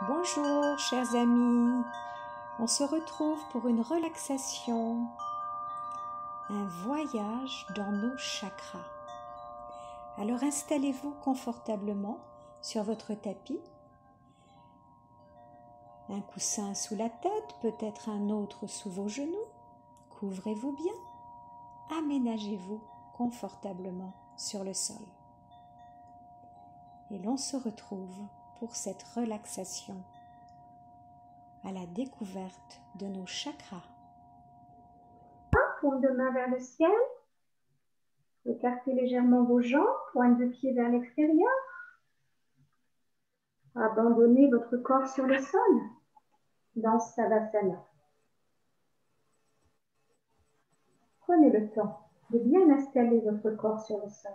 Bonjour chers amis, on se retrouve pour une relaxation, un voyage dans nos chakras. Alors installez-vous confortablement sur votre tapis, un coussin sous la tête, peut-être un autre sous vos genoux, couvrez-vous bien, aménagez-vous confortablement sur le sol. Et l'on se retrouve pour cette relaxation à la découverte de nos chakras. Paume de main vers le ciel. Écartez légèrement vos jambes, pointe de pied vers l'extérieur. Abandonnez votre corps sur le sol dans Savasana. Prenez le temps de bien installer votre corps sur le sol.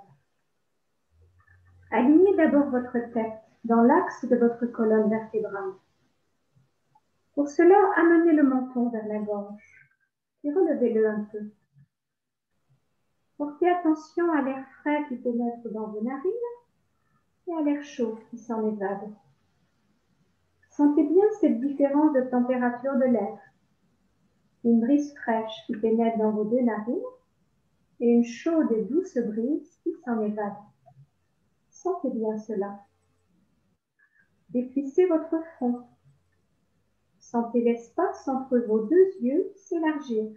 Alignez d'abord votre tête dans l'axe de votre colonne vertébrale. Pour cela, amenez le menton vers la gorge et relevez-le un peu. Portez attention à l'air frais qui pénètre dans vos narines et à l'air chaud qui s'en évade. Sentez bien cette différence de température de l'air. Une brise fraîche qui pénètre dans vos deux narines et une chaude et douce brise qui s'en évade. Sentez bien cela. Déplissez votre front. Sentez l'espace entre vos deux yeux s'élargir.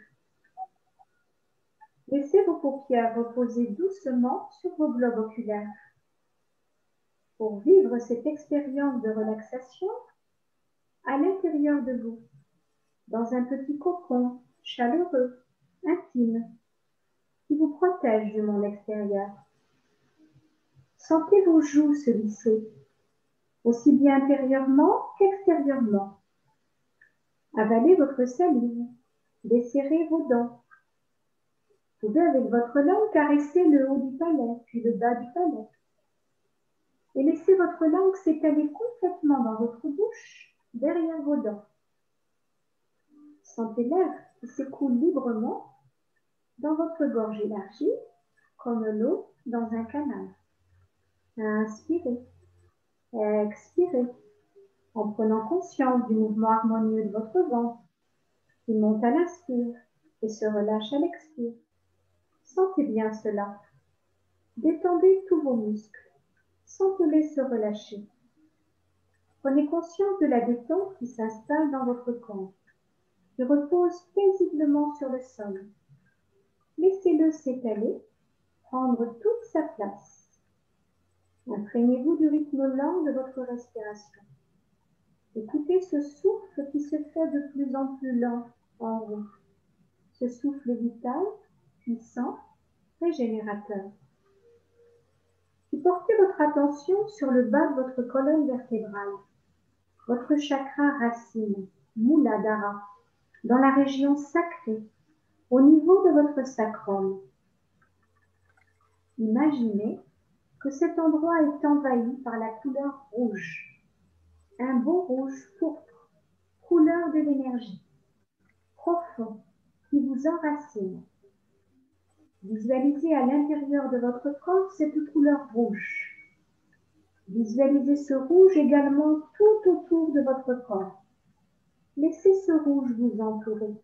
Laissez vos paupières reposer doucement sur vos globes oculaires. Pour vivre cette expérience de relaxation, à l'intérieur de vous, dans un petit cocon chaleureux, intime, qui vous protège du monde extérieur. Sentez vos joues se lisser, aussi bien intérieurement qu'extérieurement. Avalez votre salive, desserrez vos dents. Vous pouvez avec votre langue caresser le haut du palais, puis le bas du palais. Et laissez votre langue s'étaler complètement dans votre bouche, derrière vos dents. Sentez l'air qui s'écoule librement dans votre gorge élargie, comme l'eau dans un canal. Inspirez, expirez, en prenant conscience du mouvement harmonieux de votre ventre, qui monte à l'inspire et se relâche à l'expire. Sentez bien cela. Détendez tous vos muscles. Sentez-les se relâcher. Prenez conscience de la détente qui s'installe dans votre corps, qui repose paisiblement sur le sol. Laissez-le s'étaler, prendre toute sa place. Imprégnez-vous du rythme lent de votre respiration. Écoutez ce souffle qui se fait de plus en plus lent en vous. Ce souffle vital, puissant, régénérateur. Puis portez votre attention sur le bas de votre colonne vertébrale, votre chakra racine, Muladhara, dans la région sacrée, au niveau de votre sacrum. Imaginez que cet endroit est envahi par la couleur rouge, un beau rouge pourpre, couleur de l'énergie, profond, qui vous enracine. Visualisez à l'intérieur de votre corps cette couleur rouge. Visualisez ce rouge également tout autour de votre corps. Laissez ce rouge vous entourer.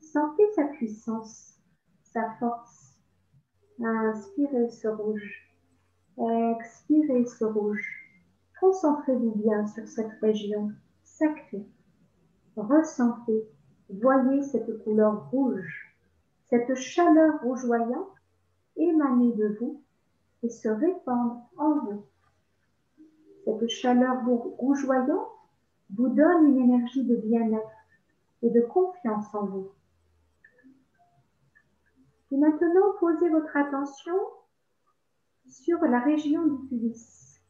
Sentez sa puissance, sa force. Inspirez ce rouge. Expirez ce rouge. Concentrez-vous bien sur cette région sacrée. Ressentez, voyez cette couleur rouge, cette chaleur rougeoyante émaner de vous et se répandre en vous. Cette chaleur rougeoyante vous donne une énergie de bien-être et de confiance en vous. Et maintenant, posez votre attention sur la région du pubis.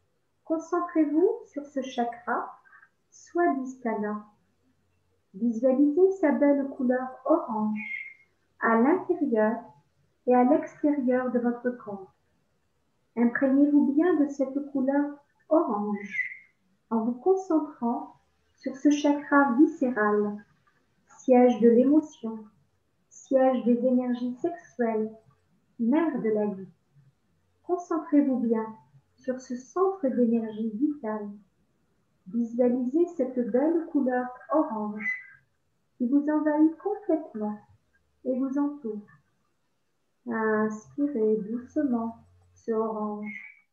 Concentrez-vous sur ce chakra, Swadhisthana. Visualisez sa belle couleur orange à l'intérieur et à l'extérieur de votre corps. Imprégnez-vous bien de cette couleur orange en vous concentrant sur ce chakra viscéral, siège de l'émotion, siège des énergies sexuelles, mère de la vie. Concentrez-vous bien sur ce centre d'énergie vitale. Visualisez cette belle couleur orange qui vous envahit complètement et vous entoure. Inspirez doucement ce orange.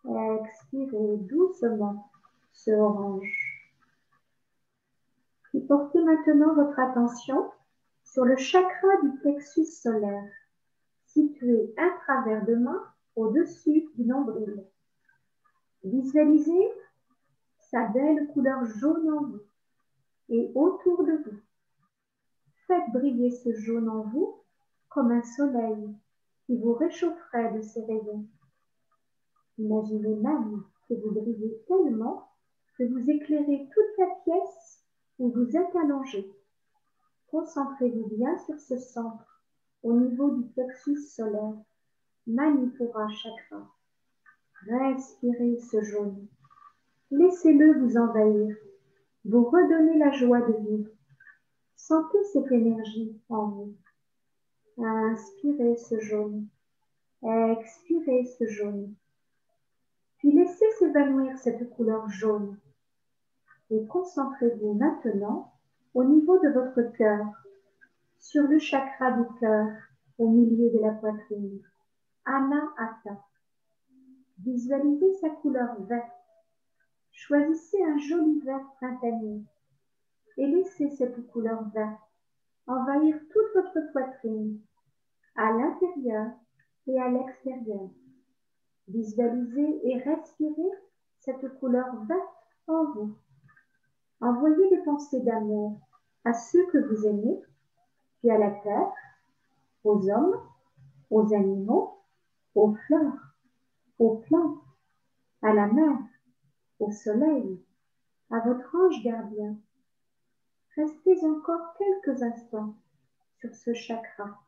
Expirez doucement ce orange. Et portez maintenant votre attention sur le chakra du plexus solaire, situé un travers de main au-dessus du nombril. Visualisez sa belle couleur jaune en vous et autour de vous. Faites briller ce jaune en vous comme un soleil qui vous réchaufferait de ses rayons. Imaginez même que vous brillez tellement que vous éclairez toute la pièce où vous êtes allongé. Concentrez-vous bien sur ce centre au niveau du plexus solaire, Manipura chakra. Respirez ce jaune. Laissez-le vous envahir, vous redonner la joie de vivre. Sentez cette énergie en vous. Inspirez ce jaune. Expirez ce jaune. Puis laissez s'évanouir cette couleur jaune. Et concentrez-vous maintenant au niveau de votre cœur, sur le chakra du cœur, au milieu de la poitrine. Anahata. Visualisez sa couleur verte. Choisissez un joli vert printanier et laissez cette couleur verte envahir toute votre poitrine, à l'intérieur et à l'extérieur. Visualisez et respirez cette couleur verte en vous. Envoyez des pensées d'amour à ceux que vous aimez, puis à la terre, aux hommes, aux animaux, aux fleurs, aux plantes, à la mer, au soleil, à votre ange gardien. Restez encore quelques instants sur ce chakra,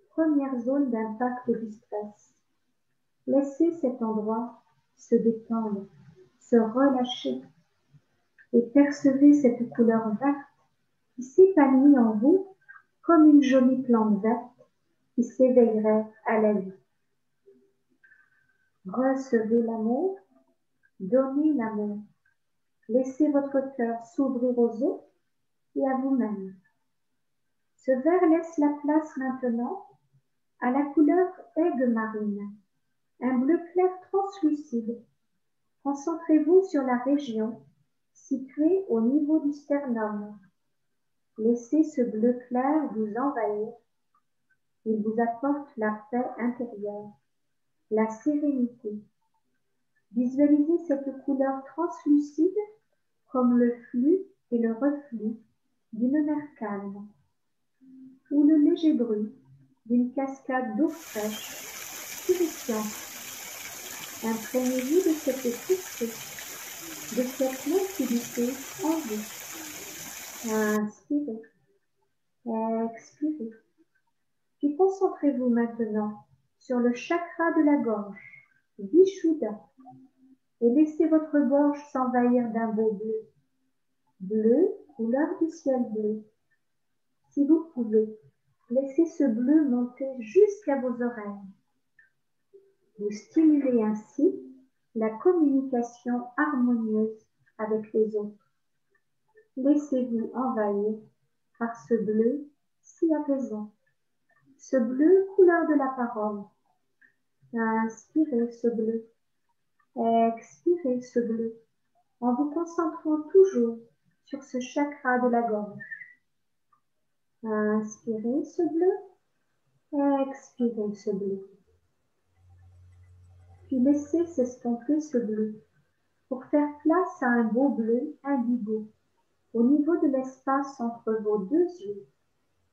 première zone d'impact du stress. Laissez cet endroit se détendre, se relâcher et percevez cette couleur verte qui s'épanouit en vous comme une jolie plante verte qui s'éveillerait à la vie. Recevez l'amour, donnez l'amour. Laissez votre cœur s'ouvrir aux autres et à vous-même. Ce vert laisse la place maintenant à la couleur aigue marine, un bleu clair translucide. Concentrez-vous sur la région située au niveau du sternum. Laissez ce bleu clair vous envahir. Il vous apporte la paix intérieure, la sérénité. Visualisez cette couleur translucide comme le flux et le reflux d'une mer calme, ou le léger bruit d'une cascade d'eau fraîche, purifiante. Imprégnez-vous de cette pureté, de cette limpidité en vous. Inspirez, expirez. Puis concentrez-vous maintenant sur le chakra de la gorge, Vishuddha, et laissez votre gorge s'envahir d'un beau bleu. Bleu, couleur du ciel bleu. Si vous pouvez, laissez ce bleu monter jusqu'à vos oreilles. Vous stimulez ainsi la communication harmonieuse avec les autres. Laissez-vous envahir par ce bleu si apaisant. Ce bleu couleur de la parole. Inspirez ce bleu. Expirez ce bleu en vous concentrant toujours sur ce chakra de la gorge. Inspirez ce bleu. Expirez ce bleu. Puis laissez s'estomper ce bleu pour faire place à un beau bleu indigo au niveau de l'espace entre vos deux yeux,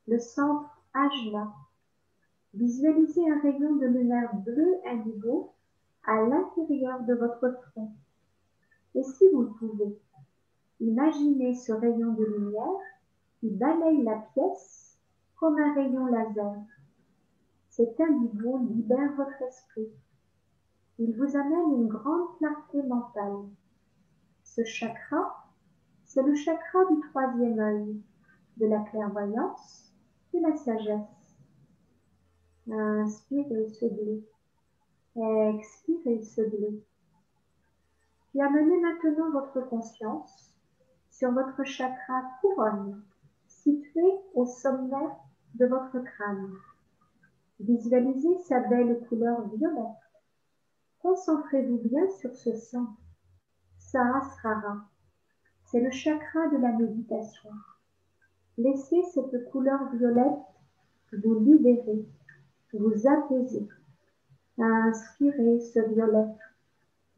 le centre Ajna. Visualisez un rayon de lumière bleu indigo à l'intérieur de votre front. Et si vous le pouvez, imaginez ce rayon de lumière qui balaye la pièce comme un rayon laser. Cet indigo libère votre esprit. Il vous amène une grande clarté mentale. Ce chakra, c'est le chakra du troisième œil, de la clairvoyance et la sagesse. Inspirez ce bleu. Expirez ce bleu. Et amenez maintenant votre conscience sur votre chakra couronne, situé au sommet de votre crâne. Visualisez sa belle couleur violette. Concentrez-vous bien sur ce centre, Sahasrara. C'est le chakra de la méditation. Laissez cette couleur violette vous libérer, vous apaiser. Inspirez ce violet,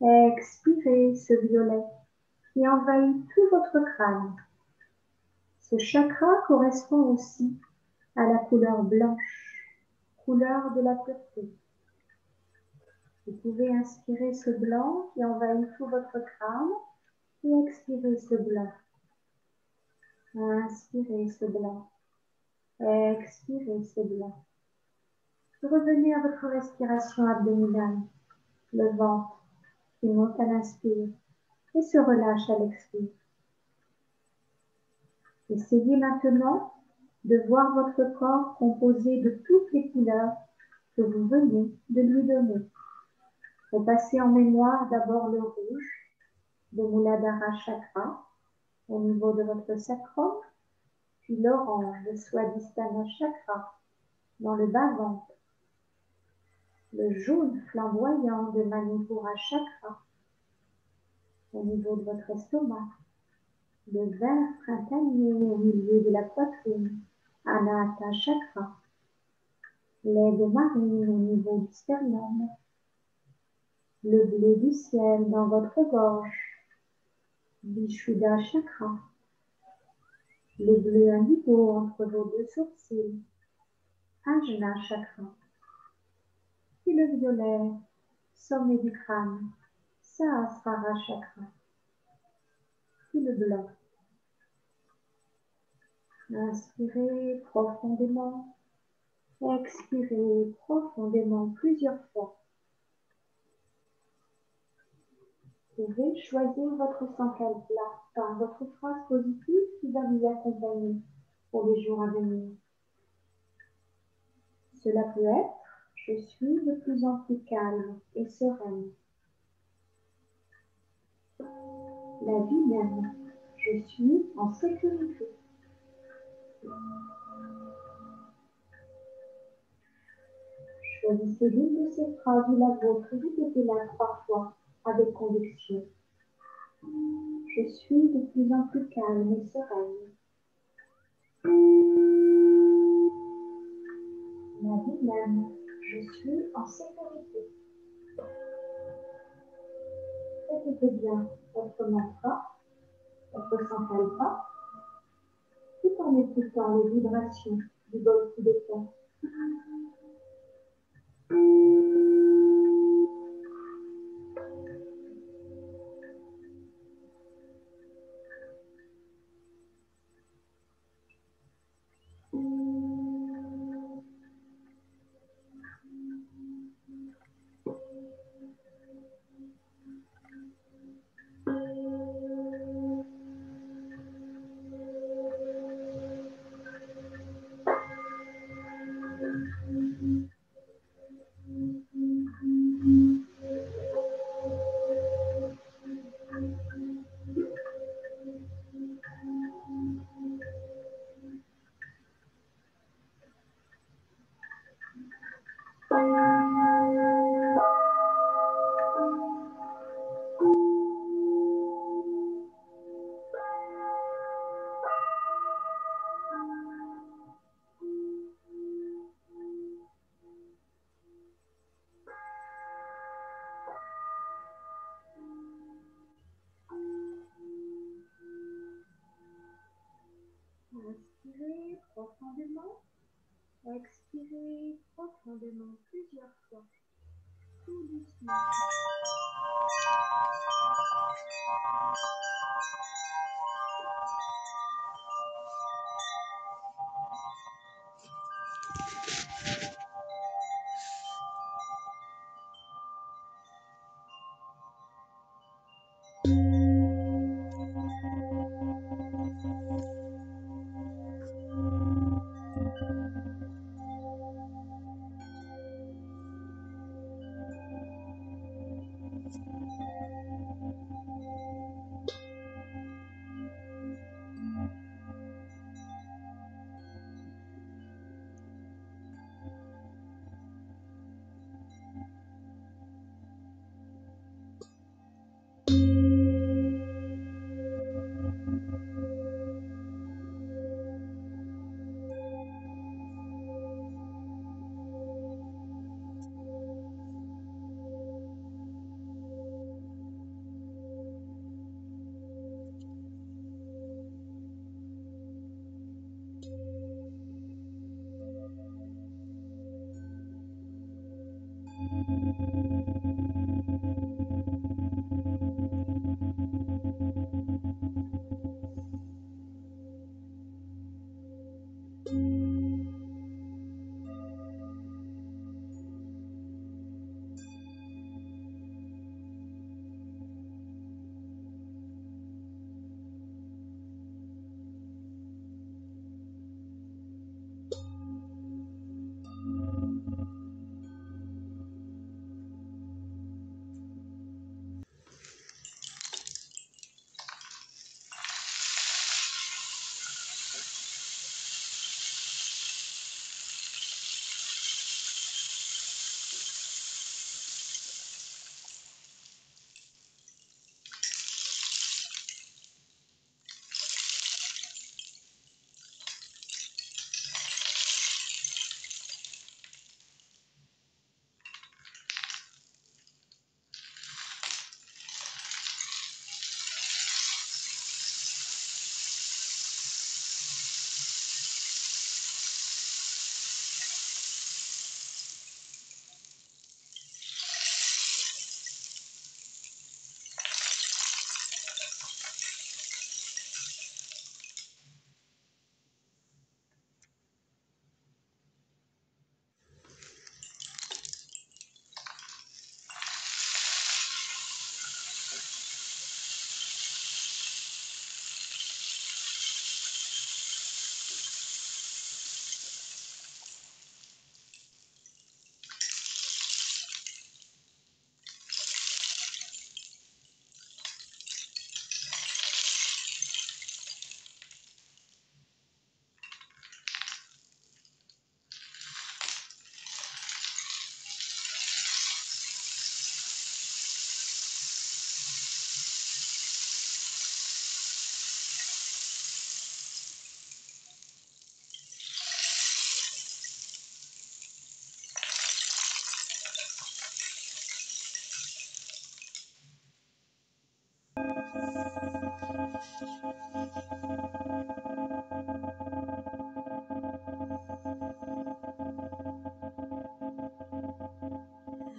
expirez ce violet qui envahit tout votre crâne. Ce chakra correspond aussi à la couleur blanche, couleur de la pureté. Vous pouvez inspirer ce blanc qui envahit tout votre crâne et expirer ce blanc. Inspirez ce blanc, expirez ce blanc. Revenez à votre respiration abdominale, le ventre qui monte à l'inspire et se relâche à l'expire. Essayez maintenant de voir votre corps composé de toutes les couleurs que vous venez de lui donner. Repassez en mémoire d'abord le rouge de Muladhara Chakra au niveau de votre sacrum, puis l'orange de Swadhisthana Chakra dans le bas-ventre, le jaune flamboyant de Manipura Chakra au niveau de votre estomac, le vert printanier au milieu de la poitrine, Anahata Chakra, l'aigle marine au niveau du sternum, le bleu du ciel dans votre gorge, Vishuddha Chakra, le bleu indigo entre vos deux sourcils, Ajna Chakra, puis le violet, sommet du crâne, Sahasrara Chakra, puis le blanc. Inspirez profondément, expirez profondément plusieurs fois. Vous pouvez choisir votre sankalpa par votre phrase positive qui va vous accompagner pour les jours à venir. Cela peut être « Je suis de plus en plus calme et sereine ». La vie même, je suis en sécurité. Choisissez l'une de ces phrases ou la vôtre et répétez-la 3 fois avec conviction. Je suis de plus en plus calme et sereine. La vie même, je suis en sécurité. Répétez bien votre mantra, votre sankalpa, tout en écoutant les vibrations du bol tibétain. Inspirez profondément, expirez profondément plusieurs fois, tout doucement.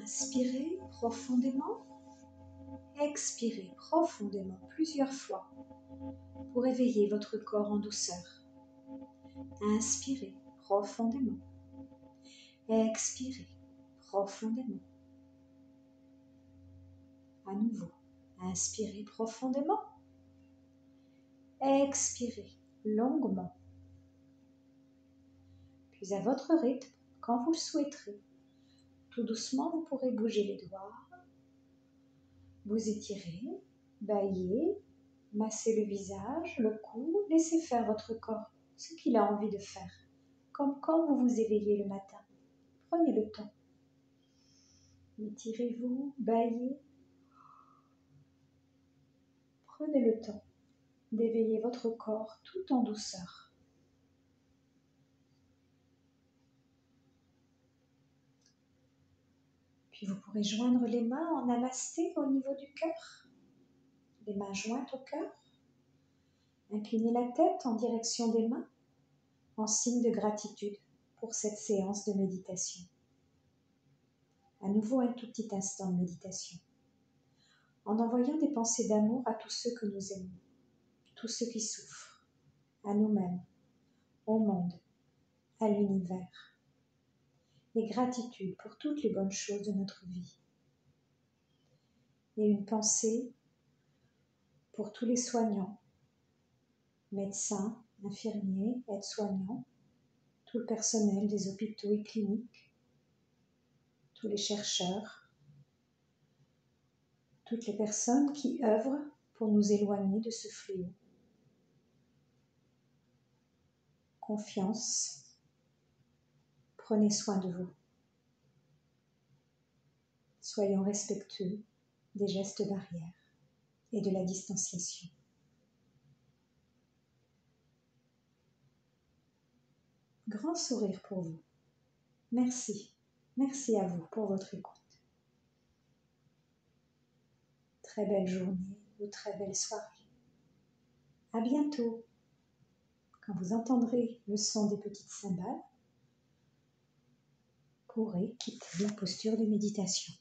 Inspirez profondément, expirez profondément plusieurs fois pour éveiller votre corps en douceur. Inspirez profondément, expirez profondément. À nouveau, inspirez profondément, expirez longuement. Puis à votre rythme, quand vous le souhaiterez, tout doucement, vous pourrez bouger les doigts, vous étirer, bâiller, masser le visage, le cou, laissez faire votre corps ce qu'il a envie de faire, comme quand vous vous éveillez le matin. Prenez le temps. Étirez-vous, bâillez. Prenez le temps d'éveiller votre corps tout en douceur. Puis vous pourrez joindre les mains en namasté au niveau du cœur. Les mains jointes au cœur. Inclinez la tête en direction des mains en signe de gratitude pour cette séance de méditation. À nouveau un tout petit instant de méditation. En envoyant des pensées d'amour à tous ceux que nous aimons, tous ceux qui souffrent, à nous-mêmes, au monde, à l'univers. Et gratitude pour toutes les bonnes choses de notre vie. Et une pensée pour tous les soignants, médecins, infirmiers, aides-soignants, tout le personnel des hôpitaux et cliniques, tous les chercheurs, toutes les personnes qui œuvrent pour nous éloigner de ce fléau. Confiance, prenez soin de vous. Soyons respectueux des gestes barrières et de la distanciation. Grand sourire pour vous. Merci. Merci à vous pour votre écoute. Très belle journée ou très belle soirée. À bientôt. Quand vous entendrez le son des petites cymbales, vous pourrez quitter la posture de méditation.